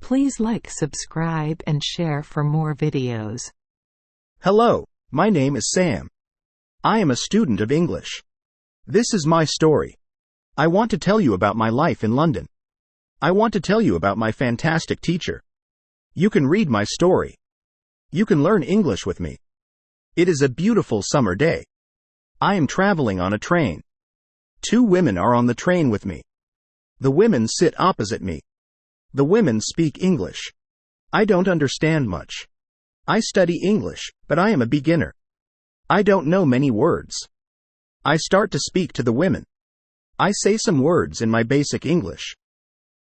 Please like, subscribe, and share for more videos. Hello, my name is Sam. I am a student of English. This is my story. I want to tell you about my life in London. I want to tell you about my fantastic teacher. You can read my story. You can learn English with me. It is a beautiful summer day. I am traveling on a train. 2 women are on the train with me. The women sit opposite me. The women speak English. I don't understand much. I study English, but I am a beginner. I don't know many words. I start to speak to the women. I say some words in my basic English.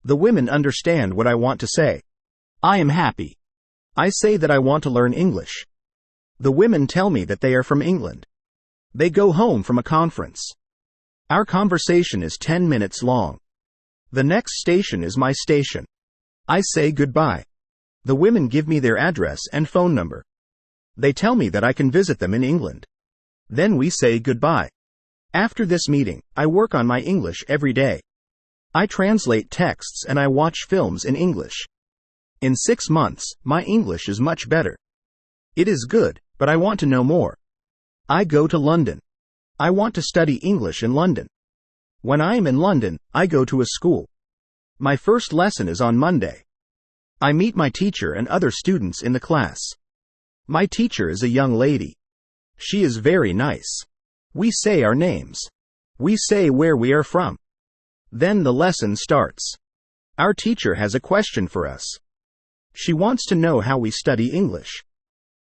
The women understand what I want to say. I am happy. I say that I want to learn English. The women tell me that they are from England. They go home from a conference. Our conversation is 10 minutes long. The next station is my station. I say goodbye. The women give me their address and phone number. They tell me that I can visit them in England. Then we say goodbye. After this meeting, I work on my English every day. I translate texts and I watch films in English. In 6 months, my English is much better. It is good, but I want to know more. I go to London. I want to study English in London. When I am in London, I go to a school. My first lesson is on Monday. I meet my teacher and other students in the class. My teacher is a young lady. She is very nice. We say our names. We say where we are from. Then the lesson starts. Our teacher has a question for us. She wants to know how we study English.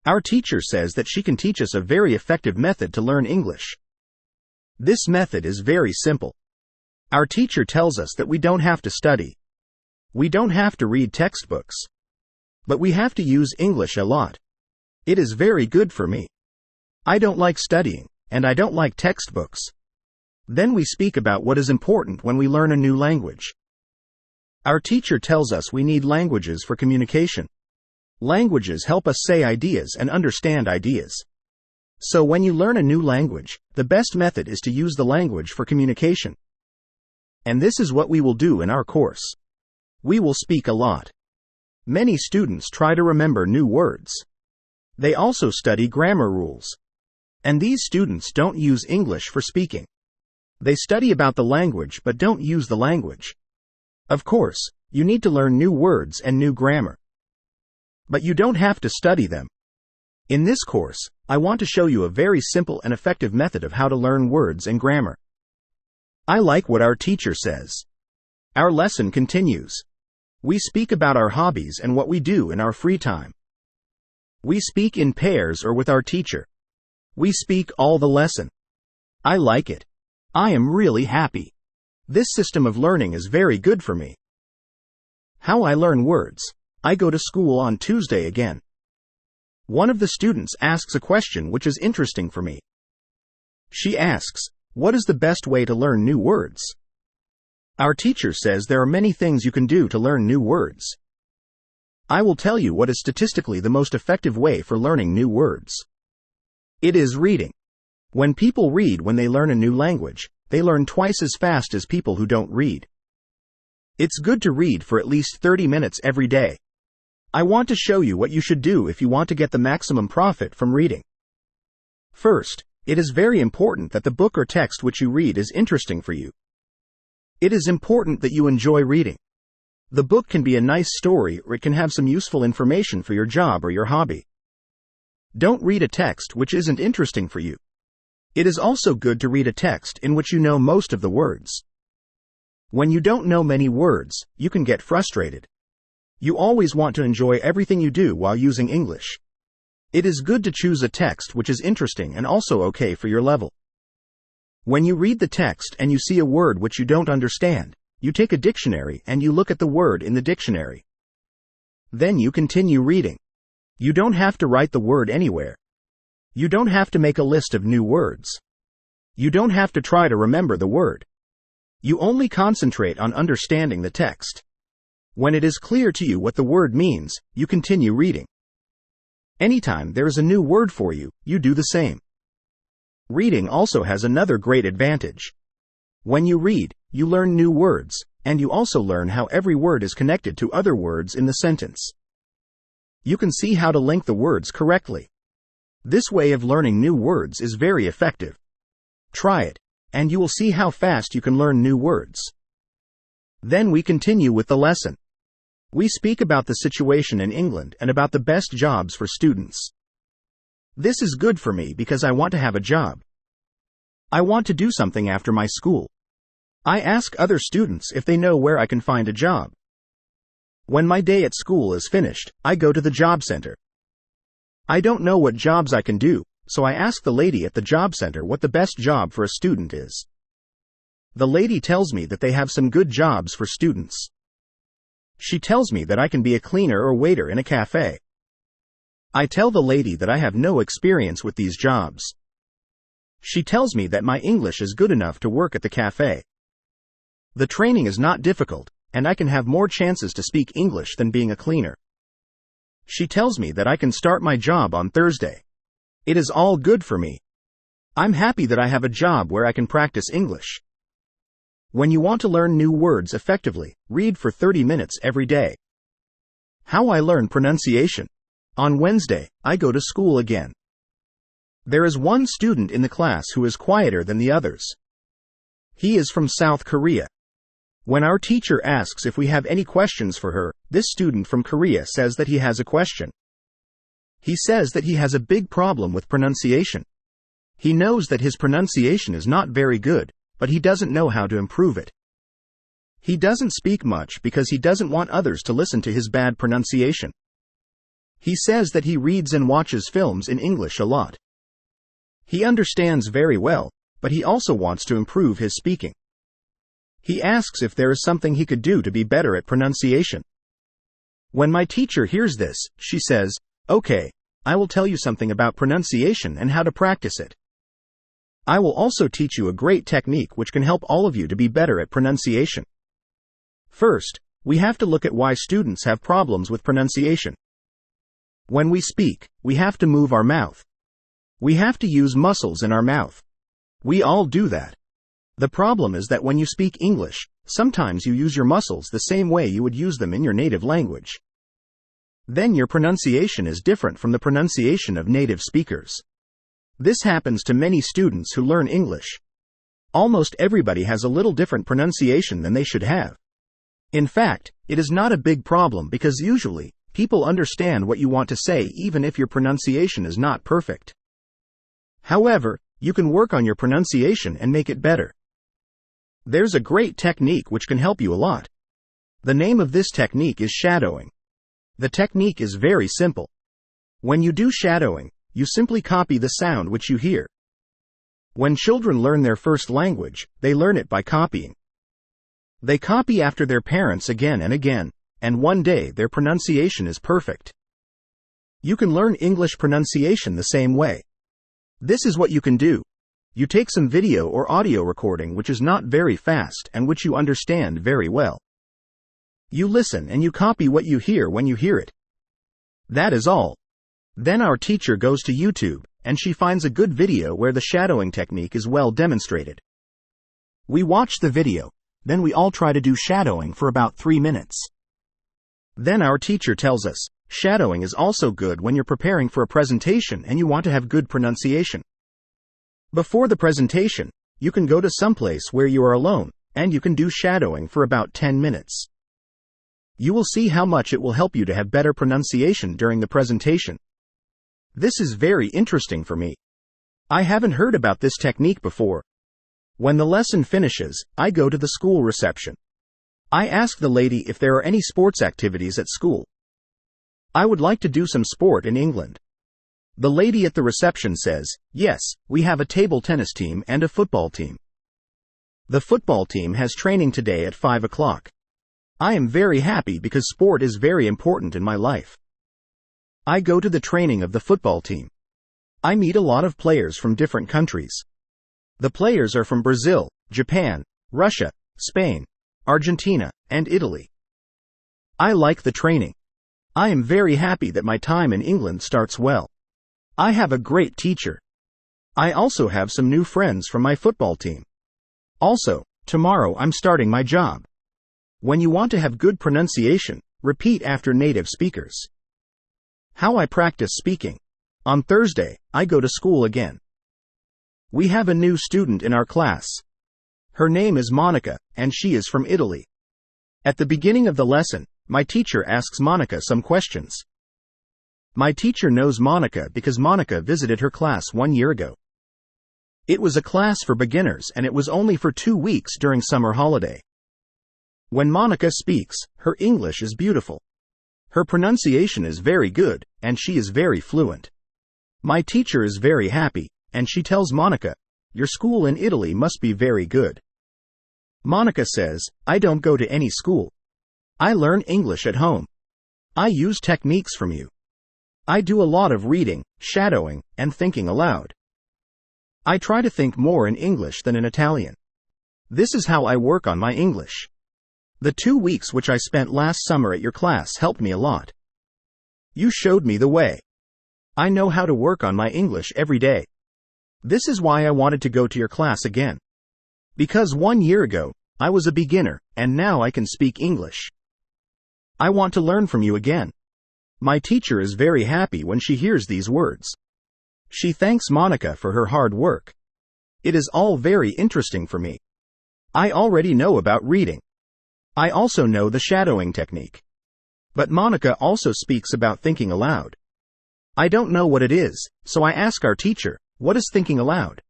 Our teacher says that she can teach us a very effective method to learn English. This method is very simple. Our teacher tells us that we don't have to study. We don't have to read textbooks. But we have to use English a lot. It is very good for me. I don't like studying, and I don't like textbooks. Then we speak about what is important when we learn a new language. Our teacher tells us we need languages for communication. Languages help us say ideas and understand ideas. So when you learn a new language, the best method is to use the language for communication. And this is what we will do in our course. We will speak a lot. Many students try to remember new words. They also study grammar rules. And these students don't use English for speaking. They study about the language but don't use the language. Of course, you need to learn new words and new grammar. But you don't have to study them. In this course, I want to show you a very simple and effective method of how to learn words and grammar. I like what our teacher says. Our lesson continues. We speak about our hobbies and what we do in our free time. We speak in pairs or with our teacher. We speak all the lesson. I like it. I am really happy. This system of learning is very good for me. How I learn words. I go to school on Tuesday again. One of the students asks a question which is interesting for me. She asks, what is the best way to learn new words? Our teacher says there are many things you can do to learn new words. I will tell you what is statistically the most effective way for learning new words. It is reading. When people read when they learn a new language, they learn twice as fast as people who don't read. It's good to read for at least 30 minutes every day. I want to show you what you should do if you want to get the maximum profit from reading. First, it is very important that the book or text which you read is interesting for you. It is important that you enjoy reading. The book can be a nice story or it can have some useful information for your job or your hobby. Don't read a text which isn't interesting for you. It is also good to read a text in which you know most of the words. When you don't know many words, you can get frustrated. You always want to enjoy everything you do while using English. It is good to choose a text which is interesting and also okay for your level. When you read the text and you see a word which you don't understand, you take a dictionary and you look at the word in the dictionary. Then you continue reading. You don't have to write the word anywhere. You don't have to make a list of new words. You don't have to try to remember the word. You only concentrate on understanding the text. When it is clear to you what the word means, you continue reading. Anytime there is a new word for you, you do the same. Reading also has another great advantage. When you read, you learn new words, and you also learn how every word is connected to other words in the sentence. You can see how to link the words correctly. This way of learning new words is very effective. Try it, and you will see how fast you can learn new words. Then we continue with the lesson. We speak about the situation in England and about the best jobs for students. This is good for me because I want to have a job. I want to do something after my school. I ask other students if they know where I can find a job. When my day at school is finished, I go to the job center. I don't know what jobs I can do, so I ask the lady at the job center what the best job for a student is. The lady tells me that they have some good jobs for students. She tells me that I can be a cleaner or waiter in a cafe. I tell the lady that I have no experience with these jobs. She tells me that my English is good enough to work at the cafe. The training is not difficult, and I can have more chances to speak English than being a cleaner. She tells me that I can start my job on Thursday. It is all good for me. I'm happy that I have a job where I can practice English. When you want to learn new words effectively, read for 30 minutes every day. How I learn pronunciation. On Wednesday, I go to school again. There is one student in the class who is quieter than the others. He is from South Korea. When our teacher asks if we have any questions for her, this student from Korea says that he has a question. He says that he has a big problem with pronunciation. He knows that his pronunciation is not very good, but he doesn't know how to improve it. He doesn't speak much because he doesn't want others to listen to his bad pronunciation. He says that he reads and watches films in English a lot. He understands very well, but he also wants to improve his speaking. He asks if there is something he could do to be better at pronunciation. When my teacher hears this, she says, "Okay, I will tell you something about pronunciation and how to practice it. I will also teach you a great technique which can help all of you to be better at pronunciation." First, we have to look at why students have problems with pronunciation. When we speak, we have to move our mouth. We have to use muscles in our mouth. We all do that. The problem is that when you speak English, sometimes you use your muscles the same way you would use them in your native language. Then your pronunciation is different from the pronunciation of native speakers. This happens to many students who learn English. Almost everybody has a little different pronunciation than they should have. In fact, it is not a big problem because usually, people understand what you want to say even if your pronunciation is not perfect. However, you can work on your pronunciation and make it better. There's a great technique which can help you a lot. The name of this technique is shadowing. The technique is very simple. When you do shadowing, you simply copy the sound which you hear. When children learn their first language, they learn it by copying. They copy after their parents again and again, and one day their pronunciation is perfect. You can learn English pronunciation the same way. This is what you can do. You take some video or audio recording which is not very fast and which you understand very well. You listen and you copy what you hear when you hear it. That is all. Then our teacher goes to YouTube, and she finds a good video where the shadowing technique is well demonstrated. We watch the video, then we all try to do shadowing for about 3 minutes. Then our teacher tells us, shadowing is also good when you're preparing for a presentation and you want to have good pronunciation. Before the presentation, you can go to someplace where you are alone, and you can do shadowing for about 10 minutes. You will see how much it will help you to have better pronunciation during the presentation. This is very interesting for me. I haven't heard about this technique before. When the lesson finishes, I go to the school reception. I ask the lady if there are any sports activities at school. I would like to do some sport in England. The lady at the reception says, "Yes, we have a table tennis team and a football team. The football team has training today at 5 o'clock. I am very happy because sport is very important in my life. I go to the training of the football team. I meet a lot of players from different countries. The players are from Brazil, Japan, Russia, Spain, Argentina, and Italy. I like the training. I am very happy that my time in England starts well. I have a great teacher. I also have some new friends from my football team. Also, tomorrow I'm starting my job. When you want to have good pronunciation, repeat after native speakers. How I practice speaking. On Thursday, I go to school again. We have a new student in our class. Her name is Monica, and she is from Italy. At the beginning of the lesson, my teacher asks Monica some questions. My teacher knows Monica because Monica visited her class 1 year ago. It was a class for beginners and it was only for 2 weeks during summer holiday. When Monica speaks, her English is beautiful. Her pronunciation is very good, and she is very fluent. My teacher is very happy, and she tells Monica, "Your school in Italy must be very good." Monica says, "I don't go to any school. I learn English at home. I use techniques from you. I do a lot of reading, shadowing, and thinking aloud. I try to think more in English than in Italian. This is how I work on my English. The 2 weeks which I spent last summer at your class helped me a lot. You showed me the way. I know how to work on my English every day. This is why I wanted to go to your class again. Because 1 year ago, I was a beginner, and now I can speak English. I want to learn from you again." My teacher is very happy when she hears these words. She thanks Monica for her hard work. It is all very interesting for me. I already know about reading. I also know the shadowing technique. But Monica also speaks about thinking aloud. I don't know what it is, so I ask our teacher, "What is thinking aloud?"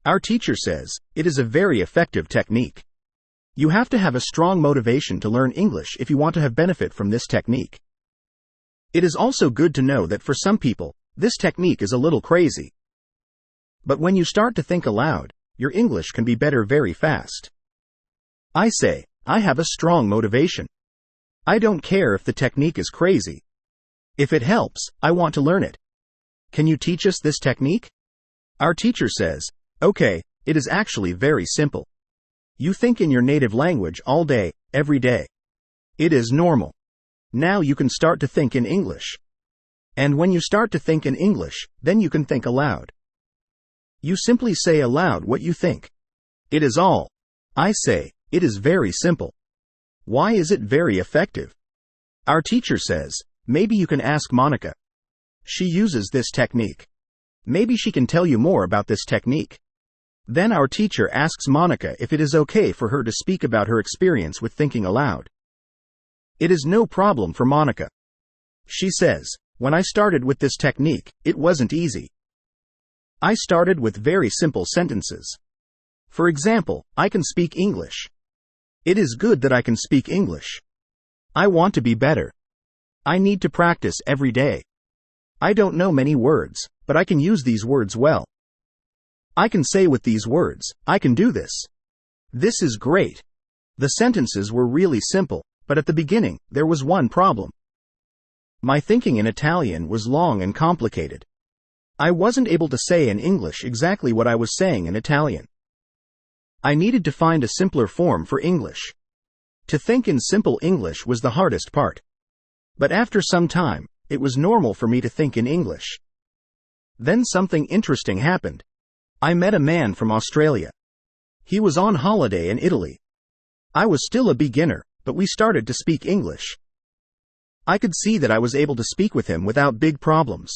Our teacher says, "It is a very effective technique. You have to have a strong motivation to learn English if you want to have benefit from this technique. It is also good to know that for some people, this technique is a little crazy. But when you start to think aloud, your English can be better very fast." I say, I have a strong motivation. I don't care if the technique is crazy. If it helps, I want to learn it. Can you teach us this technique? Our teacher says, "Okay, it is actually very simple. You think in your native language all day, every day. It is normal. Now you can start to think in English. And when you start to think in English, then you can think aloud. You simply say aloud what you think. It is all." I say, "It is very simple. Why is it very effective?" Our teacher says, "Maybe you can ask Monica. She uses this technique. Maybe she can tell you more about this technique." Then our teacher asks Monica if it is okay for her to speak about her experience with thinking aloud. It is no problem for Monica. She says, "When I started with this technique, it wasn't easy. I started with very simple sentences. For example, I can speak English. It is good that I can speak English. I want to be better. I need to practice every day. I don't know many words, but I can use these words well. I can say with these words, I can do this. This is great." The sentences were really simple, but at the beginning, there was one problem. My thinking in Italian was long and complicated. I wasn't able to say in English exactly what I was saying in Italian. I needed to find a simpler form for English. To think in simple English was the hardest part. But after some time, it was normal for me to think in English. Then something interesting happened. I met a man from Australia. He was on holiday in Italy. I was still a beginner, but we started to speak English. I could see that I was able to speak with him without big problems.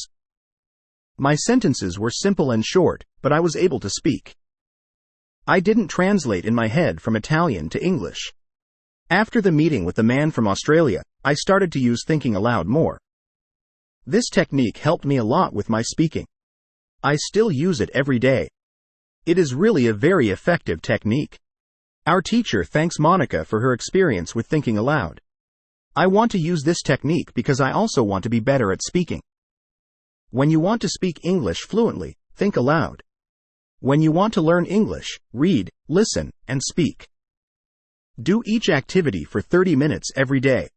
My sentences were simple and short, but I was able to speak. I didn't translate in my head from Italian to English. After the meeting with the man from Australia, I started to use thinking aloud more. This technique helped me a lot with my speaking. I still use it every day. It is really a very effective technique. Our teacher thanks Monica for her experience with thinking aloud. I want to use this technique because I also want to be better at speaking. When you want to speak English fluently, think aloud. When you want to learn English, read, listen, and speak. Do each activity for 30 minutes every day.